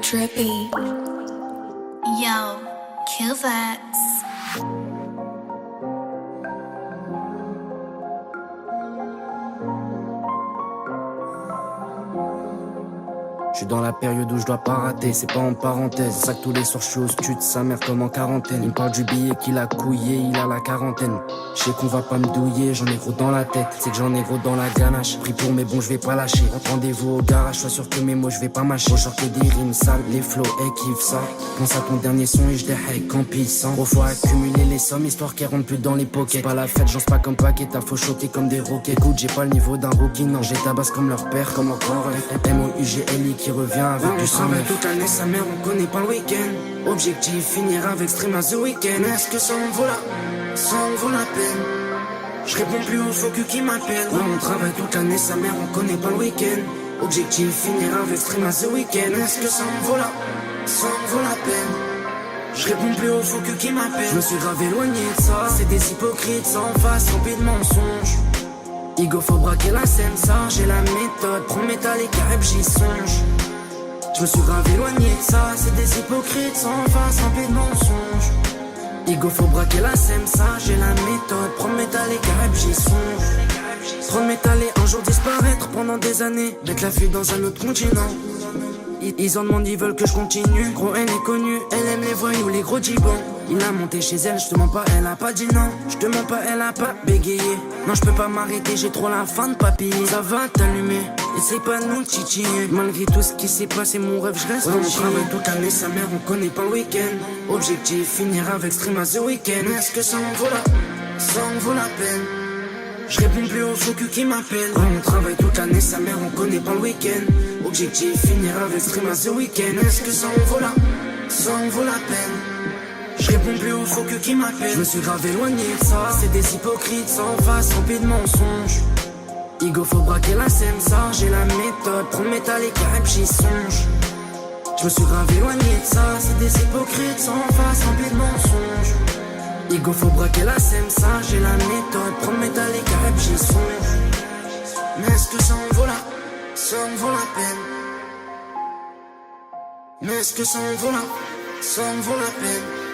Trippy. Yo, Q-Fax. Je suis dans la période où je dois pas rater, c'est pas en parenthèse. C'est ça que tous les soirs je suis au stud, sa mère comme en quarantaine. Il me parle du billet qu'il a couillé, il a la quarantaine. Je sais qu'on va pas me douiller, j'en ai gros dans la tête. C'est que j'en ai gros dans la ganache. Pris pour mes bons, je vais pas lâcher. Rendez-vous au garage, sois sûr que mes mots je vais pas mâcher. Genre que des rimes sales, les flows et kiffe ça. Pense à ton dernier son et je déhack en pissant. Gros faut accumuler les sommes, histoire qu'elles rentrent plus dans les pockets. C'est pas la fête, j'en pas comme paquet, t'as faut choquer comme des roquettes. Écoute, j'ai pas le niveau d'un rookie, non, j'ai tabasse comme leur père, comme encore M-O-U-G-L-I qui revient avec du sang. Toute l'année, sa mère, on connaît pas le week-end. Objectif, finir avec stream à The Weeknd. Est-ce que ça en vaut la peine? Je réponds plus aux faux culs qui m'appellent. Ouais, on travaille toute l'année, sa mère, on connaît pas le week-end. Objectif, finir avec stream à The Weeknd. Est-ce que ça en vaut la peine? Je réponds plus aux faux culs qui m'appellent. Je me suis grave éloigné de ça. C'est des hypocrites sans face, remplis de mensonges. Igo faut braquer la scène, ça j'ai la méthode. Prends métal et carib, j'y songe. Je me suis grave éloigné de ça. C'est des hypocrites sans face, remplis de mensonges. Igo faut braquer la scène, ça j'ai la méthode. Prends métal et carib, j'y songe. Prends métal et un jour disparaître pendant des années. Mettre la fuite dans un autre continent. Ils en demandent, ils veulent que je continue. Gros, elle est connue, elle aime les voyous, les gros gibons. Il a monté chez elle, je te mens pas, elle a pas dit non. Je te mens pas, elle a pas bégayé. Non, je peux pas m'arrêter, j'ai trop la faim de papier. Ça va t'allumer, essaye pas de nous titiller. Malgré tout ce qui s'est passé, mon rêve, je reste en on travaille toute l'année, sa mère, on connaît pas le week-end. Objectif, finir avec stream à The Weeknd. Est-ce que ça en vaut la peine? Je réponds plus aux faux culs qui m'appellent. On travaille toute l'année, sa mère, on connaît pas le week-end. Objectif, finir avec stream à The Weeknd. Est-ce que ça en vaut la peine? Je réponds plus aux faux culs qui m'appellent. Je me suis grave éloigné de ça. C'est des hypocrites sans face, remplis de mensonges. Igo faut braquer la scène, ça j'ai la méthode. Prends métal et carib, j'y songe. Je me suis grave éloigné de ça. C'est des hypocrites sans face, remplis de mensonges. Igo faut braquer la scène, ça j'ai la méthode. Prends métal et carib, j'y songe. Mais est-ce que ça en vaut la peine? Mais est-ce que ça en vaut la peine?